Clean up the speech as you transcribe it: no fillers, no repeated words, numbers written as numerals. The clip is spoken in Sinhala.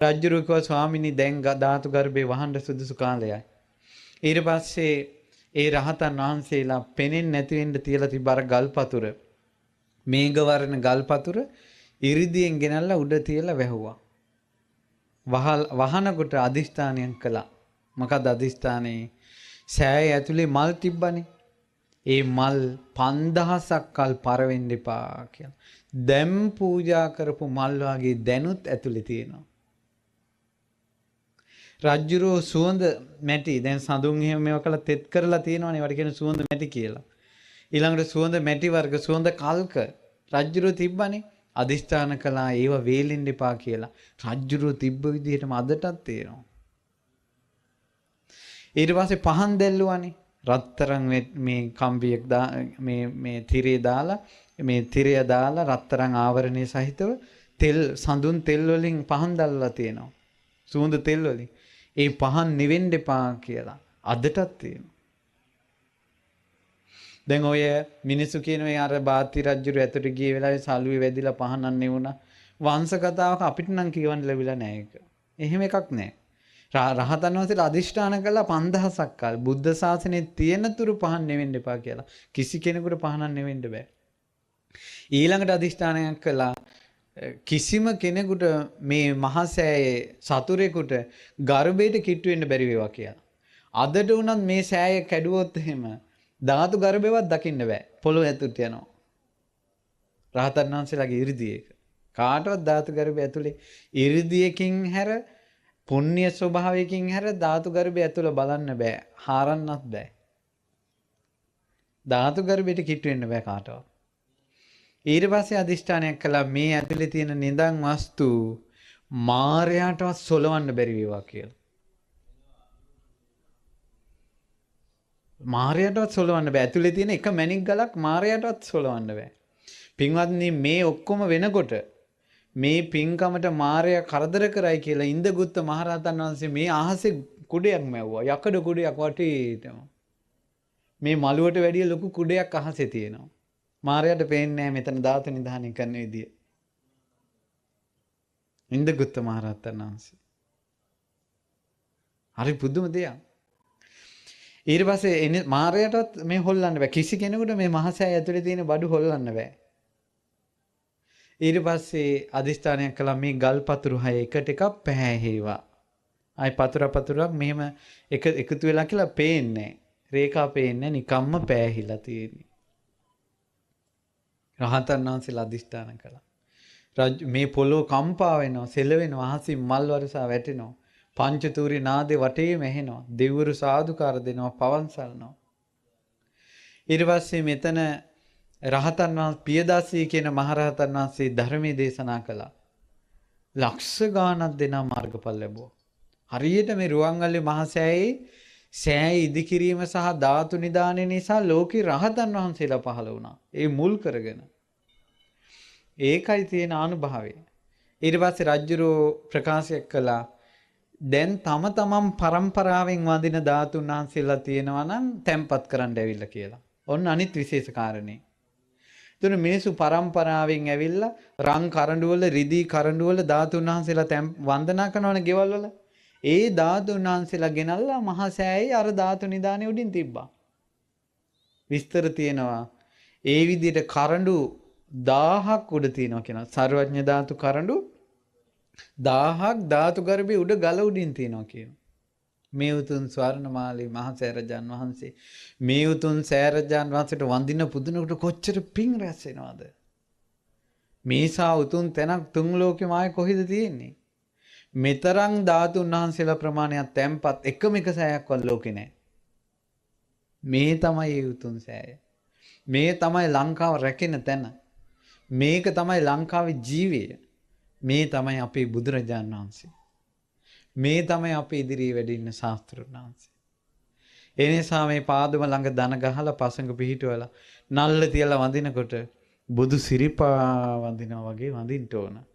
රජුරු කිව්වා ස්වාමිනී දැන් ධාතු ගර්භේ වහන්න සුදුසු කාලයයි. ඊට පස්සේ ඒ රහතන් වහන්සේලා පෙනෙන්නේ නැති වෙන්න තියලා තිබ්බ අර ගල්පතුර මේඝ වර්ණ ගල්පතුර ඉරිදියෙන් ගෙනල්ලා උඩ තියලා වැහුවා. වහනකොට අදිෂ්ඨානයක් කළා. මොකද අදිෂ්ඨානේ සෑය ඇතුලේ මල් තිබ්බනේ. ඒ මල් 5000ක් කල් පරවෙන්න එපා කියලා. දැන් පූජා කරපු මල් වගේ දැනුත් ඇතුලේ තියෙනවා. රජ්ජුරෝ සුවඳ මැටි දැන් සඳුන් එහෙම මේවා කළා තෙත් කරලා තියෙනවනේ ඒවට කියන සුවඳ මැටි කියලා. ඊළඟට සුවඳ මැටි වර්ග සුවඳ කල්ක රජ්ජුරෝ තිබ්බනේ අදිෂ්ඨාන කළා ඒව වේලෙන්න එපා කියලා. රජ්ජුරෝ තිබ්බ විදිහටම අදටත් තියෙනවා. ඊට පස්සේ පහන් දැල්ලුවානේ රත්තරන් මේ කම්බියක් මේ තිරේ දාලා මේ තිරය දාලා රත්තරන් ආවරණය සහිතව තෙල් සඳුන් තෙල් වලින් පහන් දැල්ලලා තියෙනවා. සුවඳ තෙල් වලින් ඒ පහන් නිවෙන්න එපා කියලා අදටත් තියෙනවා. දැන් ඔය මිනිස්සු කියනවා අර බාති රජුරු ඇතුළට ගිය වෙලාවේ සල්ුවේ වැදිලා පහනක් නෙවුණා. වංශ කතාවක අපිට නම් කියවන්න ලැබිලා නැහැ ඒක. එහෙම එකක් නැහැ. රහතන් වහන්සේලා අදිෂ්ඨාන කළා 5000ක් කල් බුද්ධ ශාසනයේ තියෙන තුරු පහන් නෙවෙන්න එපා කියලා. කිසි කෙනෙකුට පහනක් නෙවෙන්න බෑ. ඊළඟට අදිෂ්ඨානයක් කළා කිසිම කෙනෙකුට මේ මහසෑයේ සතුරෙකුට ගර්භයට කිට්ටු වෙන්න බැරි වේවා කියලා. අදට උනත් මේ සෑය කැඩුවොත් එහෙම ධාතු ගර්භයවත් දකින්න බෑ. පොළොව ඇතුළට යනවා. රහතන් වහන්සේලාගේ 이르දිය එක. කාටවත් ධාතු ගර්භය ඇතුලේ 이르දියකින් හැර පුණ්‍ය ස්වභාවයකින් හැර ධාතු ගර්භය ඇතුළ බලන්න බෑ. හාරන්නත් බෑ. ධාතු ගර්භයට කිට්ටු වෙන්න බෑ කාටවත්. ඊට පස්සේ අදිෂ්ඨානයක් කළා මේ ඇතුලේ තියෙන නිදන් වස්තු මායයටවත් සොලවන්න බැරි වේවා කියලා. මායයටවත් සොලවන්න බෑ. ඇතුලේ තියෙන එක මණික් ගලක් මායයටවත් සොලවන්න බෑ. පින්වත්නි මේ ඔක්කොම වෙනකොට මේ පින්කමට මායя කරදර කරයි කියලා ඉන්දගුත්ත මහරහතන් වහන්සේ මේ අහසේ කුඩයක් මැව්වා. යකඩ කුඩයක් වටේටම. මේ මළුවට වැඩිය ලොකු කුඩයක් අහසේ තියෙනවා. මාරයට පේන්නේ නැහැ මෙතන ධාතු නිධානය කරන විදිය. ඉන්දගුත්ත මහරහතන් වහන්සේ. හරි පුදුම දෙයක්. ඊට පස්සේ මාරයටත් මේ හොල්ලන්න බෑ. කිසි කෙනෙකුට මේ මහසෑය ඇතුලේ තියෙන බඩු හොල්ලන්න බෑ. ඊට පස්සේ අදිෂ්ඨානයක් කළා මේ ගල් පතුරු 6 එකට එකක් පැහැහෙවා. ආයි පතුරක් මෙහෙම එකතු වෙලා කියලා පේන්නේ. රේඛා පේන්නේ නිකම්ම පෑහිලා තියෙන්නේ. රහතන් වහන්සේලා අදිෂ්ඨාන කළා. මේ පොළොව කම්පා වෙනවා, සෙලවෙනවා, අහසින් මල් වර්ෂා වැටෙනවා. පංචතූරි නාදේ වටේම ඇහෙනවා. දෙවිවරු සාදුකාර දෙනවා, පවන් සල්නවා. ඊට පස්සේ මෙතන රහතන් වහන්සේ පියදාසී කියන මහරහතන් වහන්සේ ධර්මයේ දේශනා කළා. ලක්ෂ ගාණක් දෙනා මාර්ගඵල ලැබුවා. හරියට මේ රුවන්වැලි මහසෑයේ සෑය ඉදිකිරීම සහ ධාතු නිදානය නිසා ලෝකේ රහතන් වහන්සේලා පහළ වුණා. ඒ මුල් කරගෙන. ඒකයි තියෙන අනුභවය. ඊට පස්සේ රජුරෝ ප්‍රකාශයක් කළා දැන් තම තමන් පරම්පරාවෙන් වඳින ධාතුන් වහන්සේලා තියෙනවා නම් තැම්පත් කරන්න ඇවිල්ලා කියලා. ඔන්න අනිත් විශේෂ කාරණේ. එතන මිනිස්සු පරම්පරාවෙන් ඇවිල්ලා රන් කරඬු වල රිදී කරඬු වල ධාතුන් වහන්සේලා වන්දනා කරනවනේ ගෙවල් වල. ඒ ධාතුන් වහන්සේලා ගෙනල්ලා මහා සෑයේ අර ධාතු නිදානේ උඩින් තිබ්බා. විස්තර තියෙනවා. ඒ විදිහට කරඬු 1000ක් උඩ තියෙනවා කියනවා. සර්වඥ ධාතු කරඬු 1000ක් ධාතු ගර්භයේ උඩ ගල උඩින් තියෙනවා කියනවා. මේ උතුම් ස්වර්ණමාලී මහා සෑරජාන් වහන්සේ මේ උතුම් සෑරජාන් වහන්සේට වඳින පුදුනකට කොච්චර පිං රැස් වෙනවද? මේසා උතුම් තැනක් තුන් ලෝකෙම ආයේ කොහෙද තියෙන්නේ? මෙතරම් ධාතුන් වහන්සේලා ප්‍රමාණයක් තැම්පත් එකම එක සෑයක්වත් ලෝකේ නැහැ. මේ තමයි ඒ උතුම් සෑය. මේ තමයි ලංකාව රැකෙන තැන. මේක තමයි ලංකාවේ ජීවය. මේ තමයි අපේ බුදුරජාණන් වහන්සේ. මේ තමයි අපේ ඉදිරියේ වැඩ ඉන්න ශාස්ත්‍රඥ වහන්සේ. ඒ නිසා මේ පාදම ළඟ දන ගහලා පසඟ පිහිටවලා නල්ල තියලා වඳිනකොට බුදු සිරිපා වඳිනවා වගේ වඳින්න ඕන.